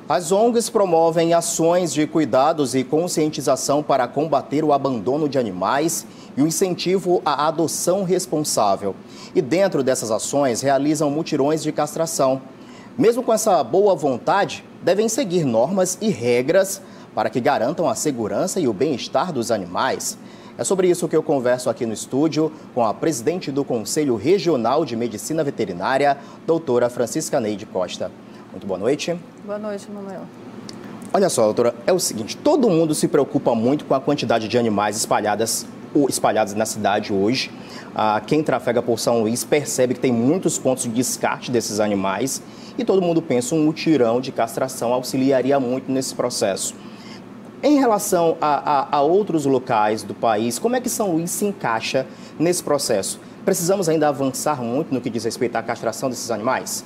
As ONGs promovem ações de cuidados e conscientização para combater o abandono de animais e o incentivo à adoção responsável. E dentro dessas ações realizam mutirões de castração. Mesmo com essa boa vontade, devem seguir normas e regras para que garantam a segurança e o bem-estar dos animais. É sobre isso que eu converso aqui no estúdio com a presidente do Conselho Regional de Medicina Veterinária, doutora Francisca Neide Costa. Muito boa noite. Boa noite, Manuel. Olha só, doutora, é o seguinte, todo mundo se preocupa muito com a quantidade de animais espalhados na cidade hoje. Quem trafega por São Luís percebe que tem muitos pontos de descarte desses animais e todo mundo pensa um mutirão de castração auxiliaria muito nesse processo. Em relação a outros locais do país, como é que São Luís se encaixa nesse processo? Precisamos ainda avançar muito no que diz respeito à castração desses animais?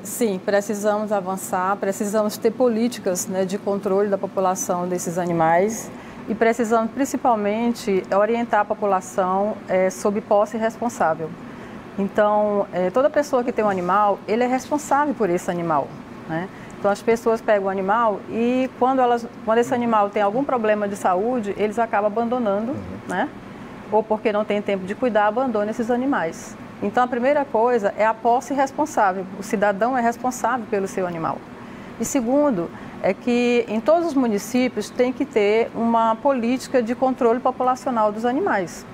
Sim, precisamos avançar, precisamos ter políticas, de controle da população desses animais e precisamos principalmente orientar a população sobre posse responsável. Então, toda pessoa que tem um animal, ele é responsável por esse animal, né? Então, as pessoas pegam o animal e quando esse animal tem algum problema de saúde, eles acabam abandonando, né? Ou porque não tem tempo de cuidar, abandonam esses animais. Então, a primeira coisa é a posse responsável. O cidadão é responsável pelo seu animal. E segundo, é que em todos os municípios tem que ter uma política de controle populacional dos animais.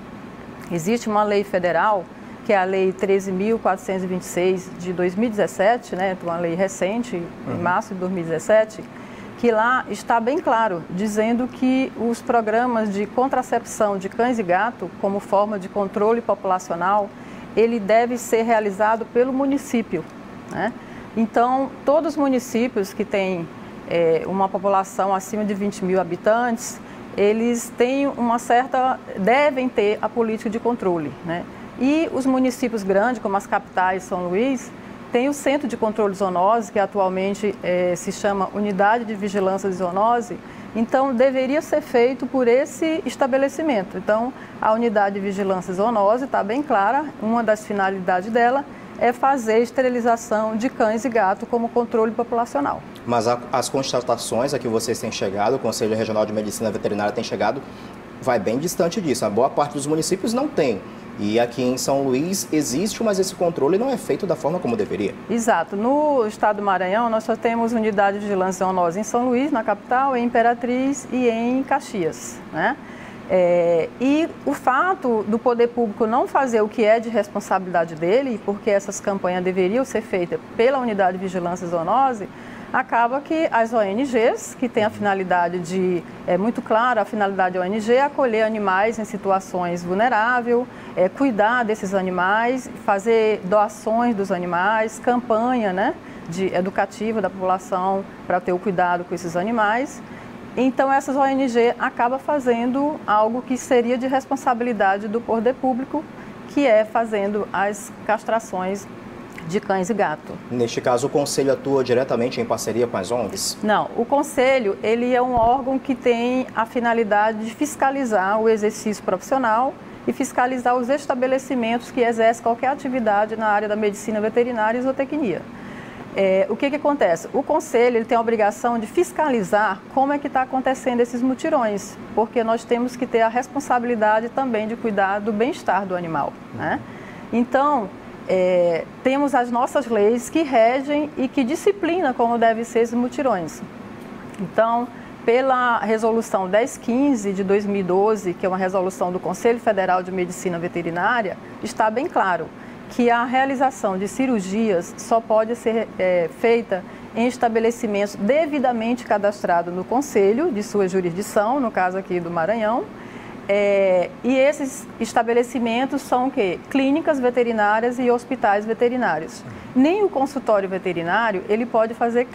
Existe uma lei federal, que é a Lei 13.426 de 2017, uma lei recente, em março de 2017, que lá está bem claro, dizendo que os programas de contracepção de cães e gato, como forma de controle populacional, ele deve ser realizado pelo município, né? Então, todos os municípios que têm uma população acima de 20 mil habitantes, eles têm devem ter a política de controle, né? E os municípios grandes, como as capitais, São Luís, tem o Centro de Controle de Zoonose, que atualmente se chama Unidade de Vigilância de Zoonose. Então, deveria ser feito por esse estabelecimento. Então, a Unidade de Vigilância de Zoonose está bem clara, uma das finalidades dela é fazer esterilização de cães e gatos como controle populacional. Mas as constatações a que vocês têm chegado, o Conselho Regional de Medicina Veterinária tem chegado, vai bem distante disso. A boa parte dos municípios não tem. E aqui em São Luís existe, mas esse controle não é feito da forma como deveria. Exato. No estado do Maranhão, nós só temos unidade de vigilância zoonose em São Luís, na capital, em Imperatriz e em Caxias, né? E o fato do poder público não fazer o que é de responsabilidade dele, porque essas campanhas deveriam ser feitas pela unidade de vigilância zoonose, acaba que as ONGs, que têm a finalidade muito clara, a finalidade da ONG é acolher animais em situações vulneráveis, cuidar desses animais, fazer doações dos animais, campanha, educativa da população para ter o cuidado com esses animais. Então, essas ONG acabam fazendo algo que seria de responsabilidade do poder público, que é fazendo as castrações de cães e gato. Neste caso, o Conselho atua diretamente em parceria com as ONGs? Não, o Conselho ele é um órgão que tem a finalidade de fiscalizar o exercício profissional e fiscalizar os estabelecimentos que exercem qualquer atividade na área da medicina veterinária e zootecnia. O que acontece? O Conselho ele tem a obrigação de fiscalizar como é que está acontecendo esses mutirões, porque nós temos que ter a responsabilidade também de cuidar do bem-estar do animal, né? Então, temos as nossas leis que regem e que disciplinam como devem ser esses mutirões. Então, pela resolução 1015 de 2012, que é uma resolução do Conselho Federal de Medicina Veterinária, está bem claro que a realização de cirurgias só pode ser feita em estabelecimentos devidamente cadastrados no Conselho de sua jurisdição, no caso aqui do Maranhão. E esses estabelecimentos são o quê? Clínicas veterinárias e hospitais veterinários. Nem o consultório veterinário ele pode fazer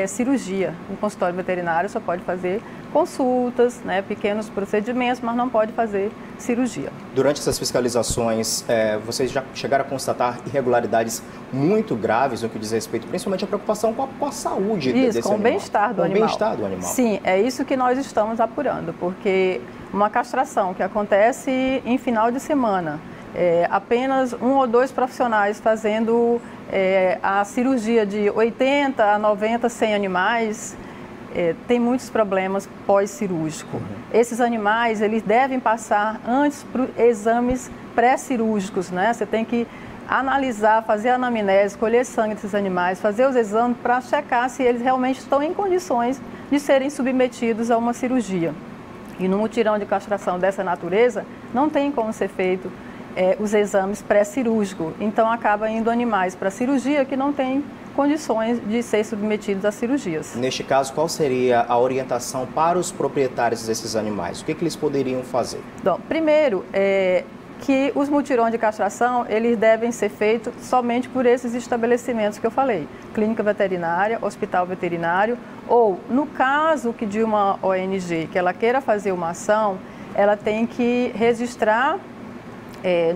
cirurgia. O consultório veterinário só pode fazer consultas, pequenos procedimentos, mas não pode fazer cirurgia. Durante essas fiscalizações, vocês já chegaram a constatar irregularidades muito graves no que diz respeito, principalmente a preocupação com a saúde desse animal? Isso, com o bem-estar do animal. Com o bem-estar do animal. Sim, é isso que nós estamos apurando, porque uma castração que acontece em final de semana, apenas 1 ou 2 profissionais fazendo a cirurgia de 80 a 90, 100 animais, tem muitos problemas pós-cirúrgico. Esses animais, eles devem passar antes por exames pré-cirúrgicos, né? Você tem que analisar, fazer a anamnese, colher sangue desses animais, fazer os exames para checar se eles realmente estão em condições de serem submetidos a uma cirurgia. E no mutirão de castração dessa natureza, não tem como ser feito os exames pré-cirúrgicos. Então, acaba indo animais para cirurgia que não têm condições de ser submetidos a cirurgias. Neste caso, qual seria a orientação para os proprietários desses animais? O que eles poderiam fazer? Bom, primeiro, que os mutirões de castração, eles devem ser feitos somente por esses estabelecimentos que eu falei. Clínica veterinária, hospital veterinário, ou no caso que de uma ONG que ela queira fazer uma ação, ela tem que registrar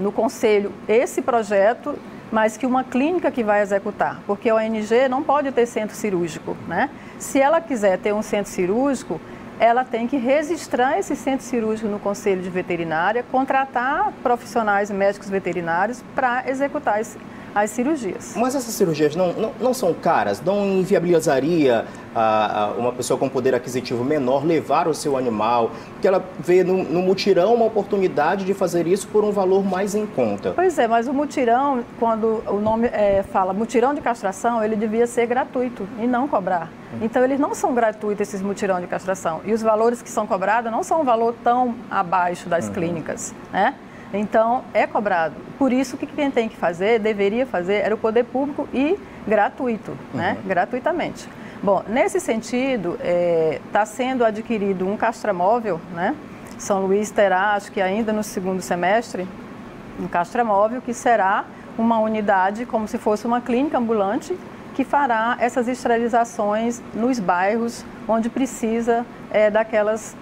no conselho esse projeto, mas que uma clínica que vai executar, porque a ONG não pode ter centro cirúrgico, né? Se ela quiser ter um centro cirúrgico, ela tem que registrar esse centro cirúrgico no Conselho de Veterinária, contratar profissionais médicos veterinários para executar as cirurgias. Mas essas cirurgias não são caras? Não inviabilizaria uma pessoa com poder aquisitivo menor levar o seu animal? Porque ela vê no mutirão uma oportunidade de fazer isso por um valor mais em conta. Pois é, mas o mutirão, quando o nome fala mutirão de castração, ele devia ser gratuito e não cobrar. Então, eles não são gratuitos, esses mutirão de castração. E os valores que são cobrados não são um valor tão abaixo das clínicas, né? Então, é cobrado. Por isso que quem tem que fazer, deveria fazer, era o poder público e gratuito, né? Gratuitamente. Bom, nesse sentido, está sendo adquirido um castramóvel, né? São Luís terá, acho que ainda no 2º semestre, um castramóvel que será uma unidade como se fosse uma clínica ambulante que fará essas esterilizações nos bairros onde precisa daquelas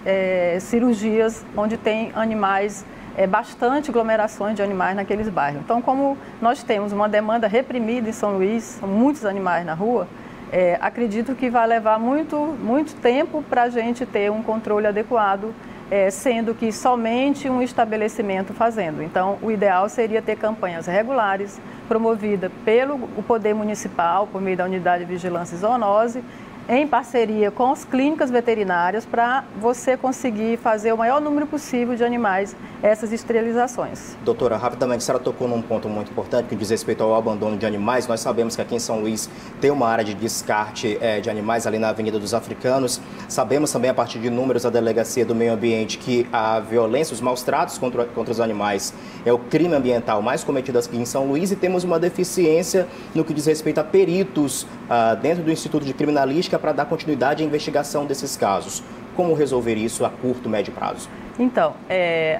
cirurgias, onde tem animais, bastante aglomerações de animais naqueles bairros. Então, como nós temos uma demanda reprimida em São Luís, são muitos animais na rua, acredito que vai levar muito tempo para a gente ter um controle adequado, sendo que somente um estabelecimento fazendo. Então, o ideal seria ter campanhas regulares, promovidas pelo Poder Municipal, por meio da Unidade de Vigilância e Zoonose, em parceria com as clínicas veterinárias, para você conseguir fazer o maior número possível de animais, essas esterilizações. Doutora, rapidamente, a senhora tocou num ponto muito importante que diz respeito ao abandono de animais. Nós sabemos que aqui em São Luís tem uma área de descarte de animais ali na Avenida dos Africanos. Sabemos também, a partir de números da Delegacia do Meio Ambiente, que a violência, os maus tratos contra os animais é o crime ambiental mais cometido aqui em São Luís, e temos uma deficiência no que diz respeito a peritos dentro do Instituto de Criminalística para dar continuidade à investigação desses casos. Como resolver isso a curto, médio prazo? Então,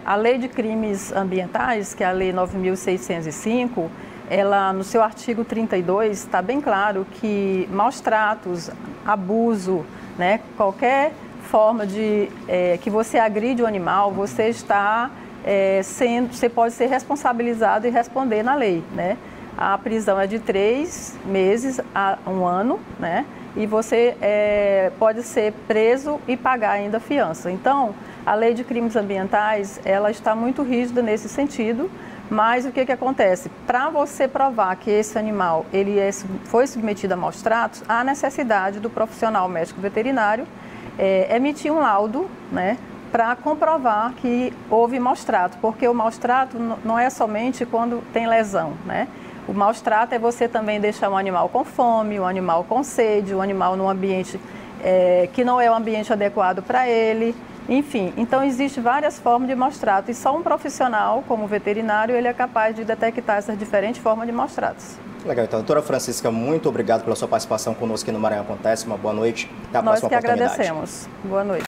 a Lei de Crimes Ambientais, que é a Lei 9.605, ela, no seu artigo 32, está bem claro que maus tratos, abuso, né, qualquer forma de que você agride o animal, você pode ser responsabilizado e responder na lei, né? A prisão é de 3 meses a 1 ano, né? E você pode ser preso e pagar ainda fiança. Então, a Lei de Crimes Ambientais, ela está muito rígida nesse sentido, mas o que acontece? Para você provar que esse animal foi submetido a maus tratos, há necessidade do profissional médico veterinário emitir um laudo, né, para comprovar que houve maus trato, porque o maus trato não é somente quando tem lesão, né? O maus trato é você também deixar um animal com fome, um animal com sede, um animal num ambiente que não é o ambiente adequado para ele, enfim. Então, existem várias formas de maus trato e só um profissional, como veterinário, ele é capaz de detectar essas diferentes formas de maus tratos. Legal, então, doutora Francisca, muito obrigado pela sua participação conosco aqui no Maranhão Acontece. Uma boa noite. Até a próxima oportunidade. Nós que agradecemos. Boa noite.